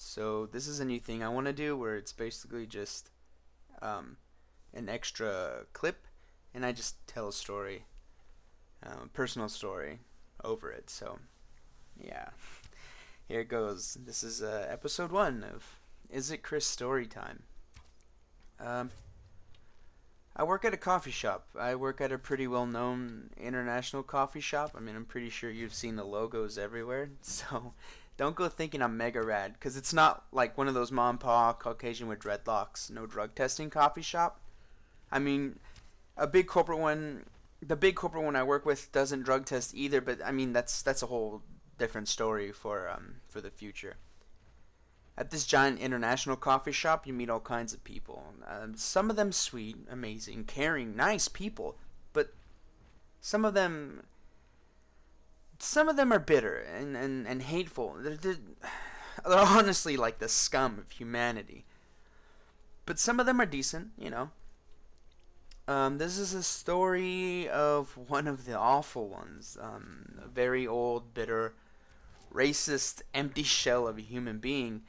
So this is a new thing I want to do where it's basically just an extra clip, and I just tell a story, a personal story, over it. So yeah, here it goes. This is episode 1 of Is It Chris Story Time. Um, I work at a coffee shop. I work at a pretty well-known international coffee shop. I mean, I'm pretty sure you've seen the logos everywhere. So don't go thinking I'm mega rad, because it's not like one of those mom and pop Caucasian with dreadlocks, no drug testing coffee shop. I mean, a big corporate one, the big corporate one I work with doesn't drug test either. But I mean, that's a whole different story for the future. At this giant international coffee shop, you meet all kinds of people. Some of them sweet, amazing, caring, nice people, but some of them, are bitter and hateful. They're honestly like the scum of humanity. But some of them are decent, you know. This is a story of one of the awful ones. A very old, bitter, racist, empty shell of a human being.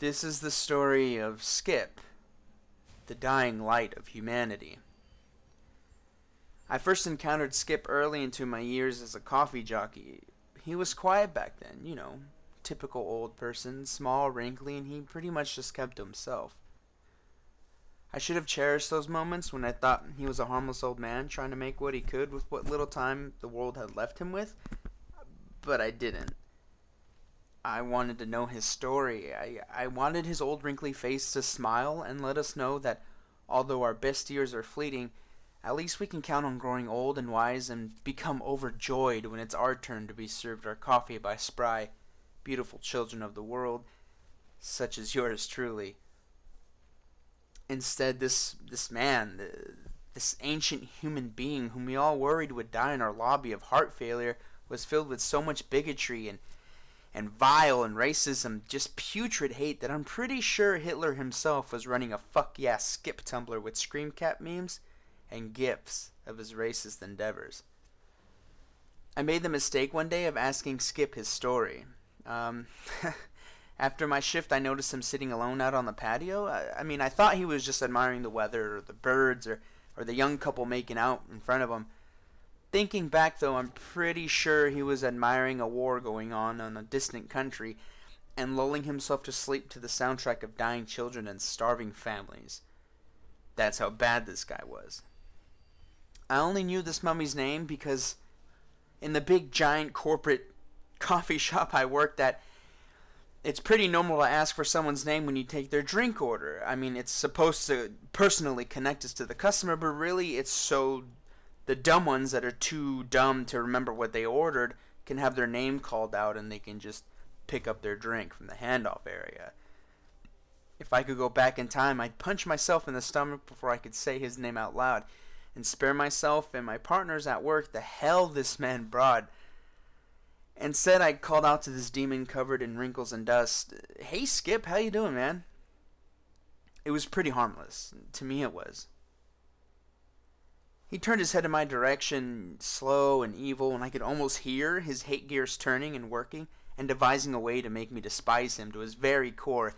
This is the story of Skip, the dying light of humanity. I first encountered Skip early into my years as a coffee jockey. He was quiet back then, you know, typical old person, small, wrinkly, and he pretty much just kept to himself. I should have cherished those moments when I thought he was a harmless old man trying to make what he could with what little time the world had left him with, but I didn't. I wanted to know his story. I wanted his old wrinkly face to smile and let us know that although our best years are fleeting, at least we can count on growing old and wise and become overjoyed when it's our turn to be served our coffee by spry, beautiful children of the world, such as yours truly. Instead, this man, this ancient human being whom we all worried would die in our lobby of heart failure, was filled with so much bigotry and vile and racism, just putrid hate, that I'm pretty sure Hitler himself was running a fuck yeah Skip Tumblr with scream cap memes and gifs of his racist endeavors. I made the mistake one day of asking Skip his story. After my shift, I noticed him sitting alone out on the patio. I thought he was just admiring the weather or the birds or the young couple making out in front of him. Thinking back, though, I'm pretty sure he was admiring a war going on in a distant country and lulling himself to sleep to the soundtrack of dying children and starving families. That's how bad this guy was. I only knew this mummy's name because in the big giant corporate coffee shop I worked at, it's pretty normal to ask for someone's name when you take their drink order. I mean, it's supposed to personally connect us to the customer, but really it's so the dumb ones that are too dumb to remember what they ordered can have their name called out and they can just pick up their drink from the handoff area. If I could go back in time, I'd punch myself in the stomach before I could say his name out loud and spare myself and my partners at work the hell this man brought. Instead, I called out to this demon covered in wrinkles and dust, "Hey Skip, how you doing, man?" It was pretty harmless. To me it was. He turned his head in my direction, slow and evil, and I could almost hear his hate gears turning and working and devising a way to make me despise him to his very core.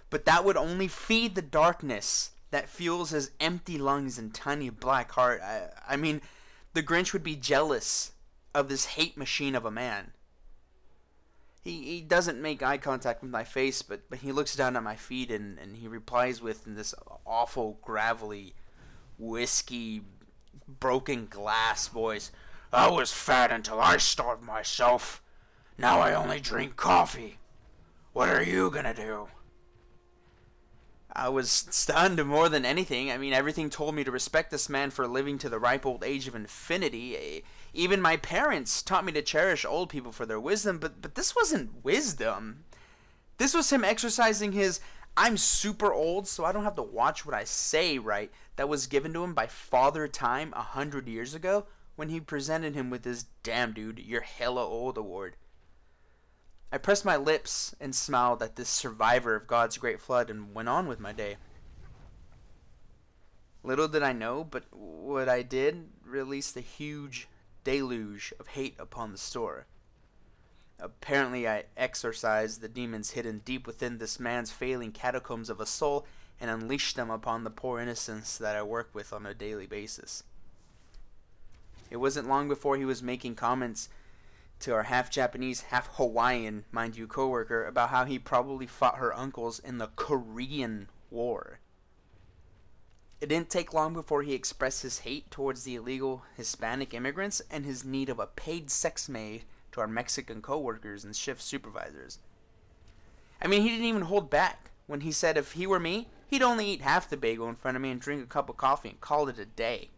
But that would only feed the darkness that fuels his empty lungs and tiny black heart. I mean, the Grinch would be jealous of this hate machine of a man. He doesn't make eye contact with my face, but he looks down at my feet and he replies with in this awful, gravelly, whiskey, broken glass voice, "I was fat until I starved myself. Now I only drink coffee. What are you gonna do?" I was stunned more than anything. I mean, everything told me to respect this man for living to the ripe old age of infinity. Even my parents taught me to cherish old people for their wisdom, but this wasn't wisdom. This was him exercising his "I'm super old, so I don't have to watch what I say" right that was given to him by Father Time 100 years ago when he presented him with his "Damn dude, you're hella old" award. I pressed my lips and smiled at this survivor of God's great flood and went on with my day. Little did I know, but what I did released a huge deluge of hate upon the store. Apparently, I exorcised the demons hidden deep within this man's failing catacombs of a soul and unleashed them upon the poor innocents that I work with on a daily basis. It wasn't long before he was making comments to our half-Japanese, half-Hawaiian, mind you, coworker about how he probably fought her uncles in the Korean War. It didn't take long before he expressed his hate towards the illegal Hispanic immigrants and his need of a paid sex maid to our Mexican coworkers and shift supervisors. I mean, he didn't even hold back when he said if he were me, he'd only eat half the bagel in front of me and drink a cup of coffee and call it a day.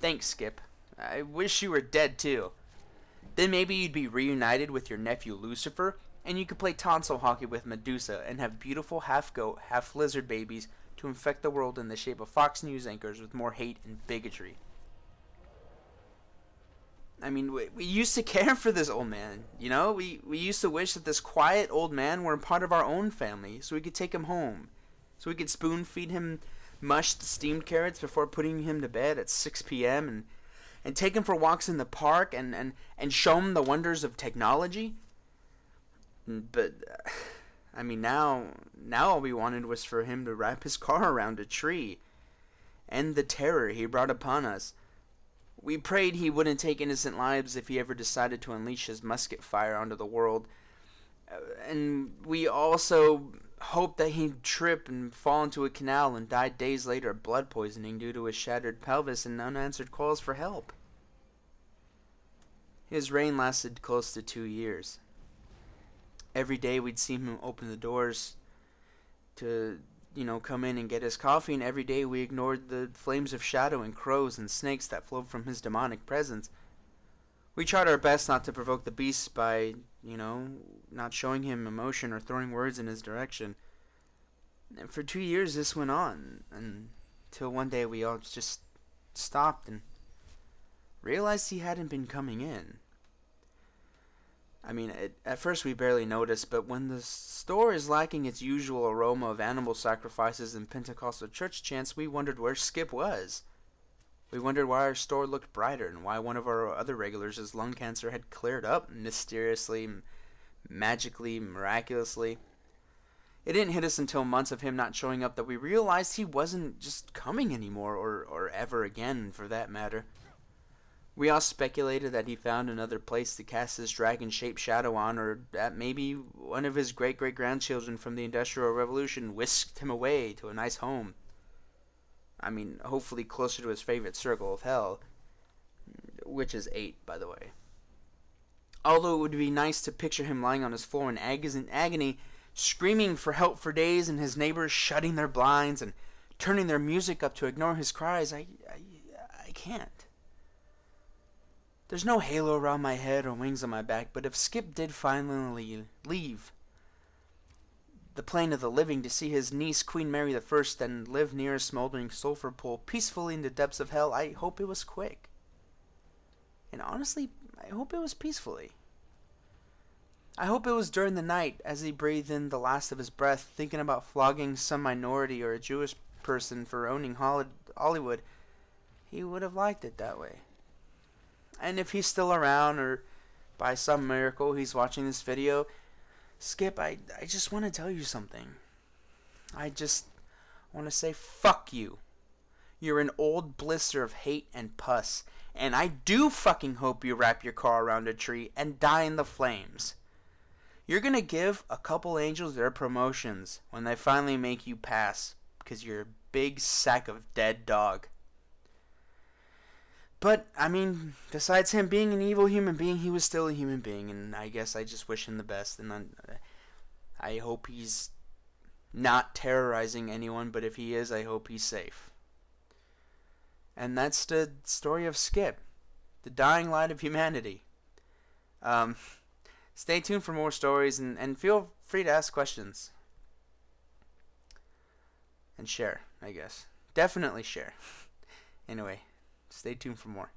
Thanks, Skip. I wish you were dead too. Then maybe you'd be reunited with your nephew Lucifer, and you could play tonsil hockey with Medusa and have beautiful half-goat, half-lizard babies to infect the world in the shape of Fox News anchors with more hate and bigotry. I mean, we used to care for this old man, you know? We used to wish that this quiet old man were a part of our own family, so we could take him home. So we could spoon-feed him mushed steamed carrots before putting him to bed at 6 p.m. and take him for walks in the park and show him the wonders of technology. But, I mean, now all we wanted was for him to wrap his car around a tree. End the terror he brought upon us. We prayed he wouldn't take innocent lives if he ever decided to unleash his musket fire onto the world. And we also hoped that he'd trip and fall into a canal and die days later of blood poisoning due to his shattered pelvis and unanswered calls for help. His reign lasted close to 2 years. Every day we'd see him open the doors to, come in and get his coffee, and every day we ignored the flames of shadow and crows and snakes that flowed from his demonic presence. We tried our best not to provoke the beast by, not showing him emotion or throwing words in his direction. And for 2 years this went on, until one day we all just stopped and realized he hadn't been coming in. I mean, at first we barely noticed, but when the store is lacking its usual aroma of animal sacrifices and Pentecostal church chants, we wondered where Skip was. We wondered why our store looked brighter and why one of our other regulars' lung cancer had cleared up mysteriously, magically, miraculously. It didn't hit us until months of him not showing up that we realized he wasn't just coming anymore, or ever again, for that matter. We all speculated that he found another place to cast his dragon-shaped shadow on, or that maybe one of his great-great-grandchildren from the Industrial Revolution whisked him away to a nice home. I mean, hopefully closer to his favorite circle of hell, which is 8, by the way. Although it would be nice to picture him lying on his floor in agony, screaming for help for days, and his neighbors shutting their blinds and turning their music up to ignore his cries, I can't. There's no halo around my head or wings on my back, but if Skip did finally leave the plane of the living to see his niece, Queen Mary I, and live near a smoldering sulfur pool peacefully in the depths of hell, I hope it was quick. And honestly, I hope it was peacefully. I hope it was during the night, as he breathed in the last of his breath, thinking about flogging some minority or a Jewish person for owning Hollywood. He would have liked it that way. And if he's still around, or by some miracle he's watching this video, Skip, I just want to tell you something. I just want to say fuck you. You're an old blister of hate and pus, and I do fucking hope you wrap your car around a tree and die in the flames. You're gonna give a couple angels their promotions when they finally make you pass, because you're a big sack of dead dog. But, I mean, besides him being an evil human being, he was still a human being, and I guess I just wish him the best, and I hope he's not terrorizing anyone, but if he is, I hope he's safe. And that's the story of Skip, the dying light of humanity. Stay tuned for more stories, and feel free to ask questions. And share, I guess. Definitely share. Anyway. Stay tuned for more.